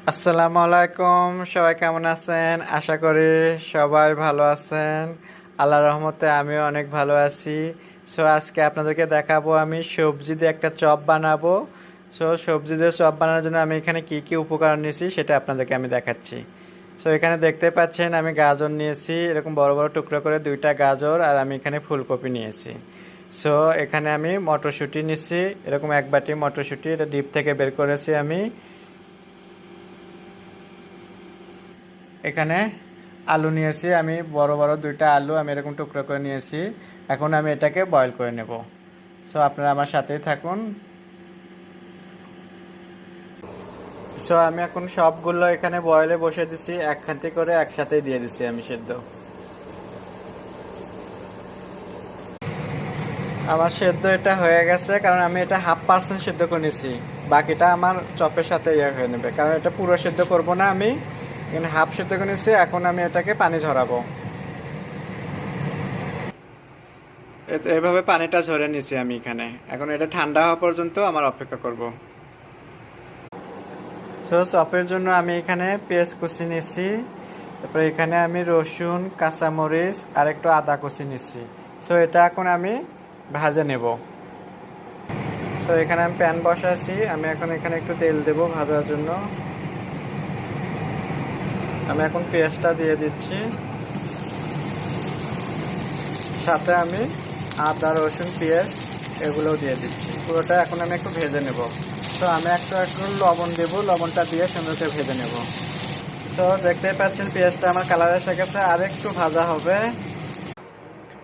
আসসালামু আলাইকুম, সবাই কেমন আছেন? আশা করি সবাই ভালো আছেন। আল্লাহর রহমতে আমিও অনেক ভালো আছি। সো আজকে আপনাদেরকে দেখাবো আমি সবজি দিয়ে একটা চপ বানাবো। সো সবজি দিয়ে চপ বানানোর জন্য আমি এখানে কি কি উপকরণ নিয়েছি সেটা আপনাদেরকে আমি দেখাচ্ছি। সো এখানে দেখতে পাচ্ছেন আমি গাজর নিয়েছি, এরকম বড় বড় টুকরো করে 2টা গাজর, আর আমি এখানে ফুলকপি নিয়েছি। সো এখানে আমি মটরশুঁটি নিয়েছি, এরকম 1 বাটি মটরশুঁটি, এটা ডিপ থেকে বের করেছি আমি। এখানে আলু নিয়েছি আমি, বড় বড় 2টা আলু আমি এরকম টুকরো করে নিয়েছি। এখন আমি এটাকে বয়েল করে নেব। সো আপনারা আমার সাথেই থাকুন। সো আমি এখন সবগুলো এখানে বয়েলে বসে দিচ্ছি, এক খান্তি করে একসাথেই দিয়ে দিচ্ছি আমি সেদ্ধ। আমার সেদ্ধ এটা হয়ে গেছে, কারণ আমি এটা 1/2% সেদ্ধ করে নিয়েছি। বাকিটা আমার চপের সাথে হয়ে নেবে, কারণ এটা পুরো সেদ্ধ করব না আমি, এখানে হাফ সেদ্ধ করে নিয়েছি। এখন আমি এটাকে পানি ঝরাবো। এভাবে পানিটা ঝরে নিছি আমি এখানে। এখন এটা ঠান্ডা হওয়া পর্যন্ত আমার অপেক্ষা করব। সো চপের জন্য আমি এখানে পেঁয়াজ কুচি নিছি, তারপরে এখানে আমি রসুন, কাঁচামরিচ আর একটু আদা কুচি নিছি। সো এটা এখন আমি ভাজে নেব। সো এখানে আমি প্যান বসাচ্ছি, আমি এখন এখানে একটু তেল দেব ভাজার জন্য। আমি এখন পেঁয়াজটা দিয়ে দিচ্ছি, সাথে আমি আদা রসুন পেঁয়াজ এগুলোও দিয়ে দিচ্ছি। পুরোটা এখন আমি একটু ভেজে নেব। তো আমি একটু লবণ দেবো, লবণটা দিয়ে সুন্দর করে ভেজে নেব। তো দেখতেই পাচ্ছেন পেঁয়াজটা আমার কালার এসে গেছে, আর একটু ভাজা হবে।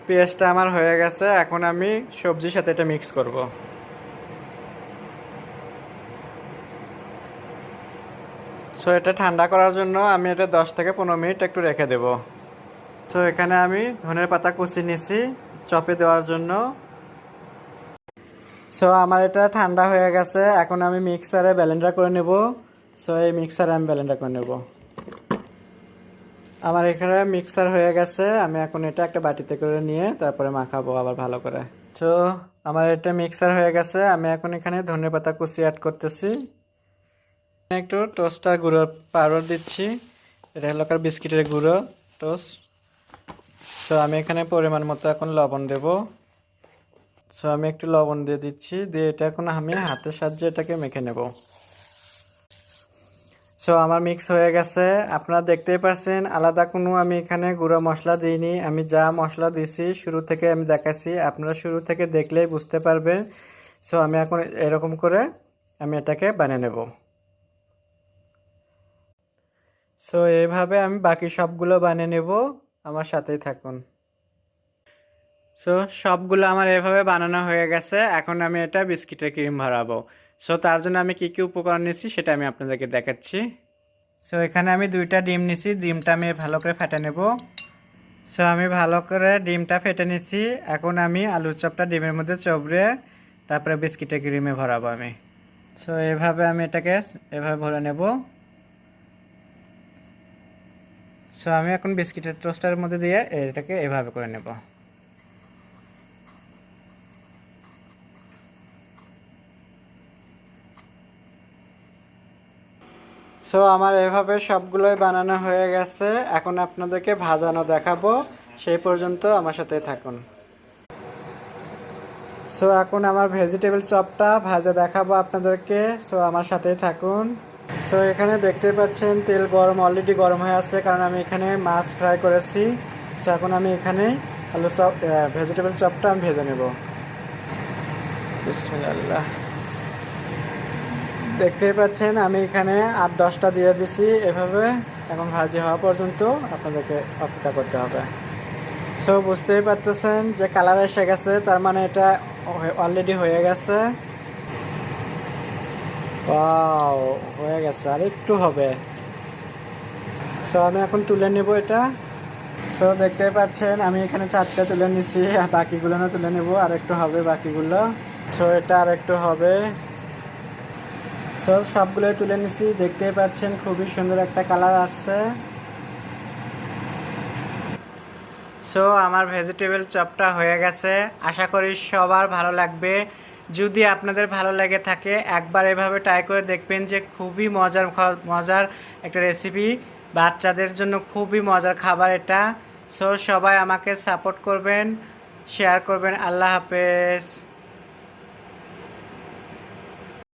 পেঁয়াজটা আমার হয়ে গেছে, এখন আমি সবজির সাথে এটা মিক্স করব। সো এটা ঠান্ডা করার জন্য আমি এটা 10 থেকে 15 মিনিট একটু রেখে দেব। তো এখানে আমি ধনের পাতা কুচি নিছি চপে দেওয়ার জন্য। সো আমার এটা ঠান্ডা হয়ে গেছে, এখন আমি মিক্সারে ব্লেন্ডার করে নেব। সো এই মিক্সারে আমি ব্লেন্ডার করে নেব। আমার এখানে মিক্সার হয়ে গেছে, আমি এখন এটা একটা বাটিতে করে নিয়ে তারপরে মাখাবো আবার ভালো করে। তো আমার এটা মিক্সার হয়ে গেছে, আমি এখন এখানে ধনেপাতা কুচি অ্যাড করতেছি। একটু টোস্টার গুঁড়ো পাউডার দিচ্ছি, এটা হলো বিস্কিটের গুঁড়ো টোস্ট। সো আমি এখানে পরিমাণ মতো এখন লবণ দেব। সো আমি একটু লবণ দিয়ে দিচ্ছি, দিয়ে এটা এখন আমি হাতের সাহায্যে এটাকে মেখে নেব। সো আমার মিক্স হয়ে গেছে, আপনারা দেখতেই পাচ্ছেন আলাদা কোনো আমি এখানে গুঁড়ো মশলা দিইনি। আমি যা মশলা দিছি শুরু থেকে আমি দেখাচ্ছি, আপনারা শুরু থেকে দেখলেই বুঝতে পারবেন। সো আমি এখন এরকম করে আমি এটাকে বানিয়ে নেব। সো এইভাবে আমি বাকি সবগুলো বানিয়ে নেব, আমার সাথেই থাকুন। সো সবগুলো আমার এভাবে বানানো হয়ে গেছে, এখন আমি এটা বিস্কিটের ক্রিম ভরাবো। সো তার জন্য আমি কি কি উপকরণ নিচ্ছি সেটা আমি আপনাদেরকে দেখাচ্ছি। সো এখানে আমি 2টা ডিম নিছি, ডিমটা আমি ভালো করে ফেটে নেব। সো আমি ভালো করে ডিমটা ফেটে নিছি, এখন আমি আলুর চপটা ডিমের মধ্যে চবড়ে তারপরে বিস্কিটের ক্রিমে ভরাবো আমি। সো এভাবে আমি এটাকে এভাবে ভরে নেব। সো আমি এখন বিস্কিটের টোস্টারের মধ্যে দিয়ে এটাকে এভাবে করে নেব। সো আমার এভাবে সবগুলোই বানানো হয়ে গেছে, এখন আপনাদেরকে ভাজানো দেখাবো, সেই পর্যন্ত আমার সাথে থাকুন। সো এখন আমার ভেজিটেবল চপটা ভাজা দেখাবো আপনাদেরকে, সো আমার সাথেই থাকুন। সো এখানে দেখতে পাচ্ছেন তেল গরম, অলরেডি গরম হয়ে আছে, কারণ আমি এখানে মাছ ফ্রাই করেছি। সো এখন আমি এখানে আলু চপ ভেজিটেবল চপটা আমি ভেজে নেব। বিসমিল্লাহ। দেখতেই পাচ্ছেন আমি এখানে 8-10টা দিয়ে দিছি এভাবে। এখন ভাজি হওয়া পর্যন্ত আপনাদেরকে অপেক্ষা করতে হবে। সো বুঝতেই পারতেছেন যে কালার এসে গেছে, তার মানে এটা অলরেডি হয়ে গেছে। ওয়াও, হয়ে গেছে, আর একটু হবে। সো আমি এখন তুলে নেব এটা। সো দেখতেই পাচ্ছেন আমি এখানে 4টে তুলে নিছি, আর বাকিগুলো না তুলে নেব, আর একটু হবে বাকিগুলো। সো এটা আর একটু হবে। সো সবগুলোই তুলে নিছি, দেখতেই পাচ্ছেন খুবই সুন্দর একটা কালার আসছে। সো আমার ভেজিটেবল চপটা হয়ে গেছে, আশা করি সবার ভালো লাগবে। যদি আপনাদের ভালো লেগে থাকে একবার এভাবে ট্রাই করে দেখবেন যে খুবই মজার মজার একটা রেসিপি, বাচ্চাদের জন্য খুবই মজার খাবার এটা। সো সবাই আমাকে সাপোর্ট করবেন, শেয়ার করবেন। আল্লাহ হাফেজ।